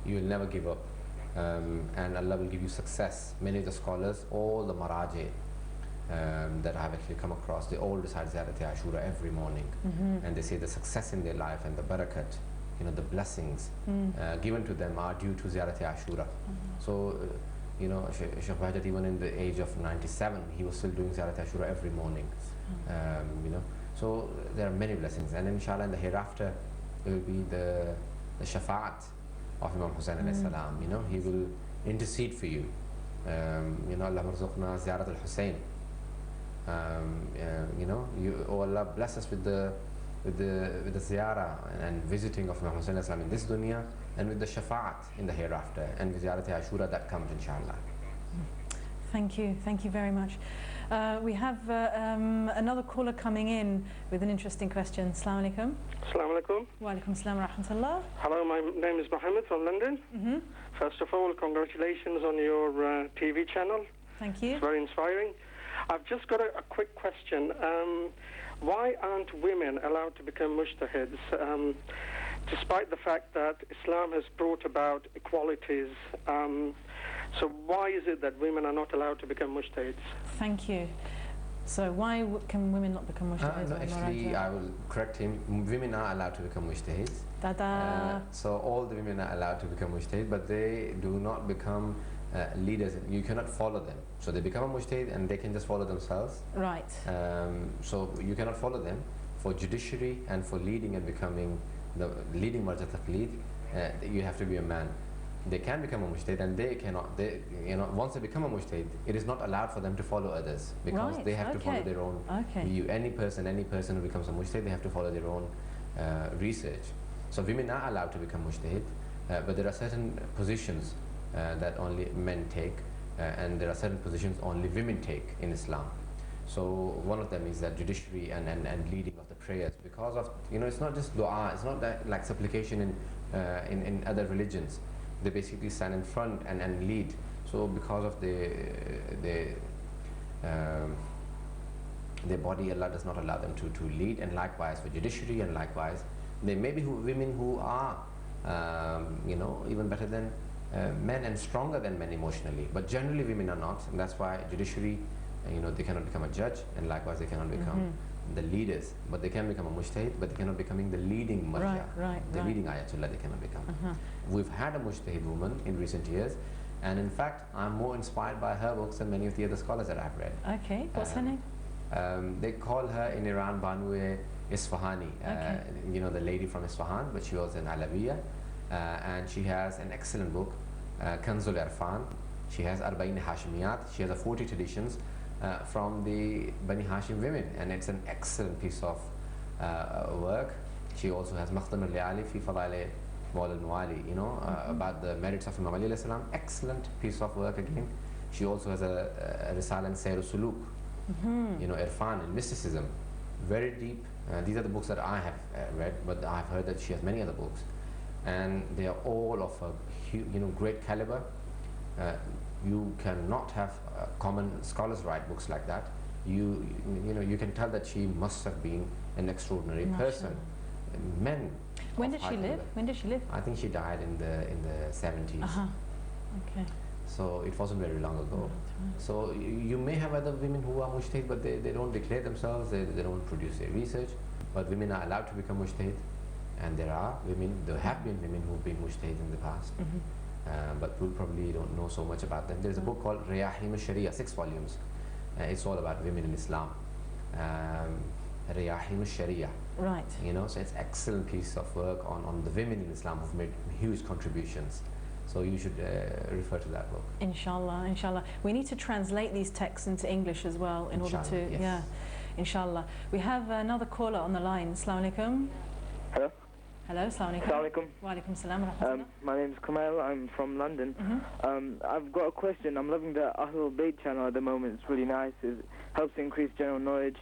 you will never give up, and Allah will give you success. Many of the scholars, all the maraji that I have actually come across, they all recite Ziyarat Ashura every morning, and they say the success in their life and the barakat, the blessings given to them are due to Ziyarat Ashura. So Sheikh Bahjat, even in the age of 97, he was still doing Ziyarat Ashura every morning. So there are many blessings, and inshallah in the hereafter it will be the shafa'at of Imam Hussain alayhi salam. He will intercede for you. Allah marzuqna ziyarat al-Hussain. Oh Allah, bless us with the ziyarah and visiting of Imam Hussain alayhi salam in this dunya, and with the shafa'at in the hereafter, and with ziyarat ashura that comes inshallah. Thank you very much. We have another caller coming in with an interesting question. Assalamu alaikum. Assalamu alaikum. Wa alaikum assalam wa rahmatullah. Hello, my name is Mohammed from London. First of all, congratulations on your TV channel. Thank you. It's very inspiring. I've just got a quick question. Why aren't women allowed to become mujtahids, despite the fact that Islam has brought about equalities? So why is it that women are not allowed to become mujtahids? Thank you. So why can women not become mujtahids? No, actually, I will correct him. Women are allowed to become mujtahids. So all the women are allowed to become mujtahid, but they do not become leaders. You cannot follow them. So they become a mujtahid and they can just follow themselves. Right. So you cannot follow them. For judiciary and for leading and becoming the leading marja taqleed, you have to be a man. They can become a mujtahid, and they cannot. Once they become a mujtahid, it is not allowed for them to follow others, because they have to follow their own view. Any person who becomes a mujtahid, they have to follow their own research. So women are allowed to become mujtahid, but there are certain positions that only men take, and there are certain positions only women take in Islam. So one of them is that judiciary and leading of the prayers, because of it's not just dua, it's not that like supplication in other religions. They basically stand in front and lead. So because of their body, Allah does not allow them to lead, and likewise for judiciary, and likewise there may be women who are even better than men and stronger than men emotionally, but generally women are not, and that's why judiciary, they cannot become a judge, and likewise they cannot become the leaders, but they can become a mujtahid, but they cannot becoming the leading marja, leading ayatullah they cannot become. We've had a mujtahid woman in recent years, and in fact I'm more inspired by her books than many of the other scholars that I've read. Okay, what's her name? They call her in Iran Banue Isfahani, the lady from Isfahan, but she was an Alawiya, and she has an excellent book, Kanzul Irfan. She has Arba'in Hashimiyat. She has 40 traditions from the Bani Hashim women, and it's an excellent piece of work. She also has Makhtan al-Li'ali fi Fadail Maulana Syed, about the merits of Imam Ali alayhi salam. Excellent piece of work again. She also has a Risala and Sayr Suluk, Irfan and mysticism, very deep. These are the books that I have read, but I've heard that she has many other books, and they are all of a great caliber. You cannot have common scholars write books like that. You can tell that she must have been an extraordinary person. Men. When did she live? I think she died in the 70s. Okay. So it wasn't very long ago. So you may have other women who are mujtahid, but they don't declare themselves, they don't produce their research. But women are allowed to become mujtahid, and there have been women who've been mujtahid in the past. But we probably don't know so much about them. There's a book called Riyahim al-Sharia, 6 volumes. It's all about women in Islam. Riyahim al-Sharia. Right. So it's an excellent piece of work on the women in Islam who've made huge contributions. So you should refer to that book. Inshallah, inshallah. We need to translate these texts into English as well in order to, yes. Inshallah. We have another caller on the line. Assalamu alaikum. Hello. Hello, assalamu alaikum. Assalamu alaikum. Wa alaikum salam wa rahmatullah. My name is Kamal. I'm from London. I've got a question. I'm loving the Ahlulbait channel at the moment. It's really nice. It helps increase general knowledge.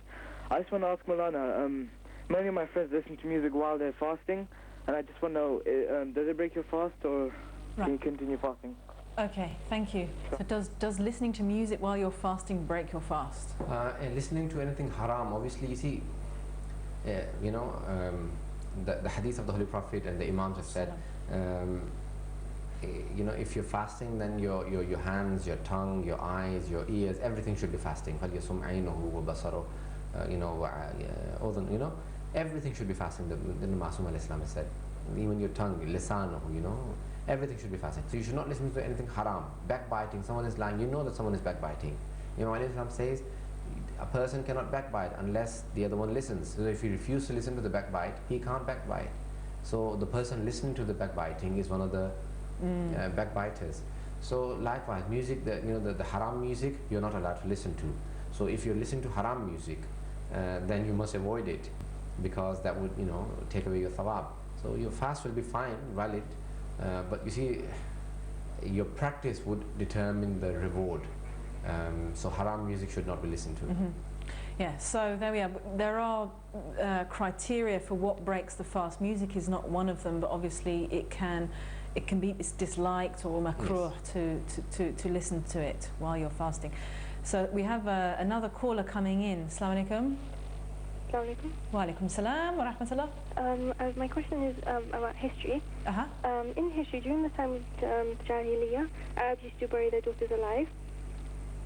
I just want to ask Maulana, many of my friends listen to music while they're fasting, and I just want to know, does it break your fast, or can you continue fasting? Okay, thank you. Sure. So does listening to music while you're fasting break your fast? Listening to anything haram, obviously, you see, the hadith of the Holy Prophet and the Imams have said, you know, if you're fasting, then your hands, your tongue, your eyes, your ears, everything should be fasting. فَلْيَصُمْ عَيْنُهُ وَبَصَرُهُ, you know, أذن, you know, everything should be fasting. The Ma'asum al-Islam has said, even your tongue, lisanuhu, you know, everything should be fasting. So you should not listen to anything haram, backbiting. Someone is lying, you know that someone is backbiting. Imam al-Islam says a person cannot backbite unless the other one listens. So if he refuses to listen to the backbite, he can't backbite. So the person listening to the backbiting is one of the backbiters. So likewise, music, the haram music, you're not allowed to listen to. So if you're listening to haram music, then you must avoid it, because that would, you know, take away your thawab. So your fast will be fine, valid, but you see, your practice would determine the reward. So haram music should not be listened to. Yeah, so there we are. There are criteria for what breaks the fast. Music is not one of them, but obviously it can be disliked or makruh to listen to it while you're fasting. So we have another caller coming in. Assalamu alaikum. Assalamu alaikum. Wa alaikum salam wa rahmatullah. My question is about history. In history, during the time of Jahiliyyah, Arabs used to bury their daughters alive.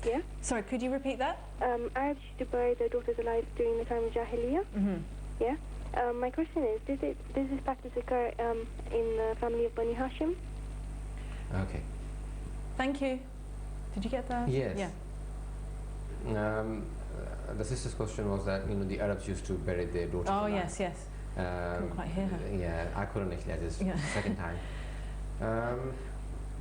Yeah? Sorry, could you repeat that? Arabs used to bury their daughters alive during the time of Jahiliyyah. Yeah? My question is, does this practice occur in the family of Bani Hashim? Okay. Thank you. Did you get that? Yes. Yeah. The sister's question was that, you know, the Arabs used to bury their daughters alive. Yes, yes. Couldn't quite hear her. Yeah, I couldn't actually. This second time.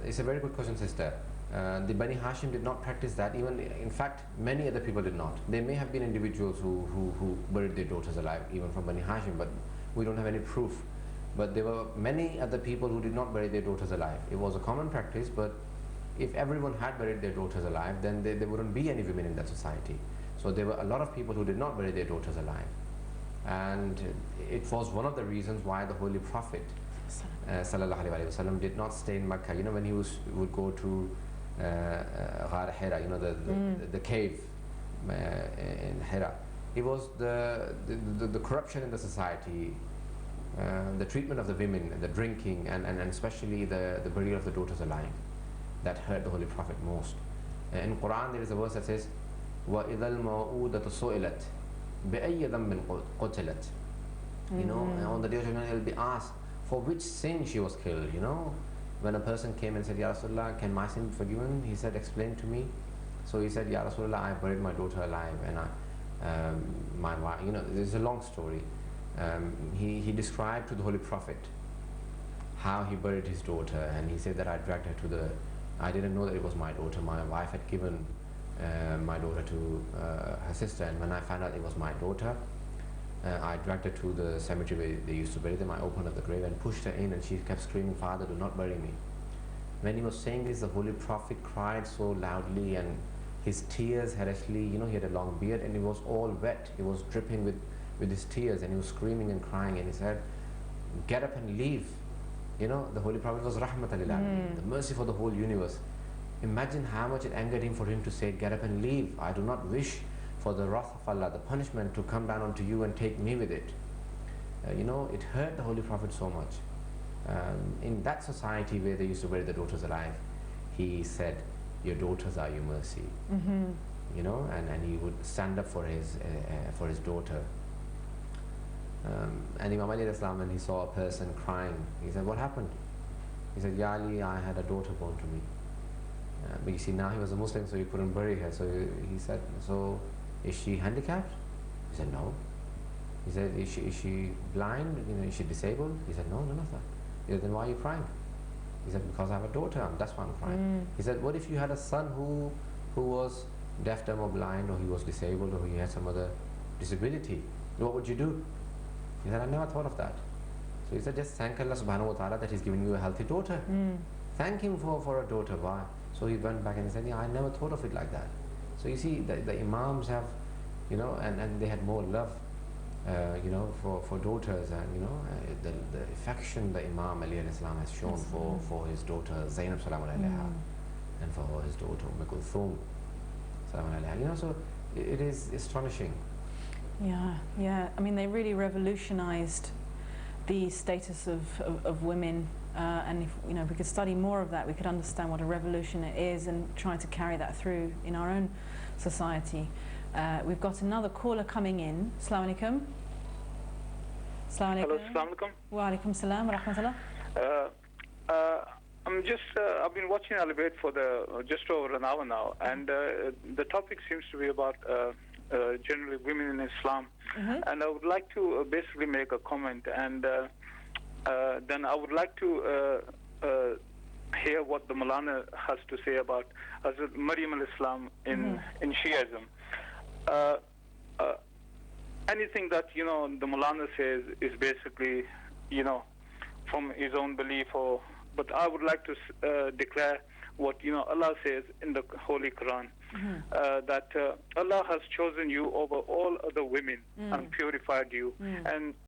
It's a very good question, sister. The Bani Hashim did not practice that. Even, in fact, many other people did not. There may have been individuals who buried their daughters alive, even from Bani Hashim, but we don't have any proof. But there were many other people who did not bury their daughters alive. It was a common practice, but if everyone had buried their daughters alive, then there wouldn't be any women in that society. So there were a lot of people who did not bury their daughters alive. And it was one of the reasons why the Holy Prophet sallallahu alaihi wasallam did not stay in Mecca. You know, when he would go to Ghar Hira, you know, the cave in Hira, it was the corruption in the society, the treatment of the women, the drinking, and especially the burial of the daughters alive, that hurt the Holy Prophet most. In Quran there is a verse that says, وَإِذَا الْمَوْءُودَةُ سُئِلَتْ بِأَيِّ ذَنْبٍ قُتِلَتْ. You know, on the day of judgment, it will be asked for which sin she was killed. You know, when a person came and said, Ya Rasulullah, can my sin be forgiven? He said, explain to me. So he said, Ya Rasulullah, I buried my daughter alive, and my wife, you know, there's a long story. He described to the Holy Prophet how he buried his daughter, and he said that I dragged her to I didn't know that it was my daughter. My wife had given my daughter to her sister, and when I found out it was my daughter, I dragged her to the cemetery where they used to bury them. I opened up the grave and pushed her in, and she kept screaming, Father, do not bury me. When he was saying this, the Holy Prophet cried so loudly, and his tears had actually, you know, he had a long beard, and it was all wet. It was dripping with his tears, and he was screaming and crying, and he said, get up and leave. You know, the Holy Prophet was rahmatan lil alamin, the mercy for the whole universe. Imagine how much it angered him for him to say, get up and leave. I do not wish for the wrath of Allah, the punishment, to come down onto you and take me with it. You know, it hurt the Holy Prophet so much. In that society where they used to bury the daughters alive, he said, your daughters are your mercy. You know, and he would stand up for his daughter. And Imam Ali Islam, when he saw a person crying, he said, what happened? He said, Ya Ali, I had a daughter born to me. But you see, now he was a Muslim, so he couldn't bury her. So he said, so is she handicapped? He said, no. He said, is she blind? You know, is she disabled? He said, no, none of that. He said, then why are you crying? He said, because I have a daughter, that's why I'm crying. He said, what if you had a son who was deaf, dumb, or blind, or he was disabled, or he had some other disability? What would you do? He said, I never thought of that. So he said, just thank Allah subhanahu wa ta'ala that he's given you a healthy daughter. Thank him for a daughter. Why? So he went back and he said, yeah, I never thought of it like that. So you see, the Imams have, you know, and they had more love, you know, for daughters, and, you know, the affection the Imam Ali al-Islam has shown for his daughter Zainab salamun alayha, and for his daughter Kulthum salamun alayha. You know, so it is astonishing. Yeah. I mean, they really revolutionized the status of women and if we could study more of that, we could understand what a revolution it is and try to carry that through in our own society. We've got another caller coming in. Assalamu alaikum. Assalamu alaikum. Hello, assalamu alaikum. Wa alaikum salam wa rahmatullah. I've been watching Ahlulbait for just over an hour now, and the topic seems to be about generally women in Islam. And I would like to basically make a comment, and then I would like to hear what the Maulana has to say about Hazrat Maryam al-Islam in Shiism. Anything that the Maulana says is basically from his own belief, but I would like to declare what Allah says in the Holy Quran, that Allah has chosen you over all other women and purified you, and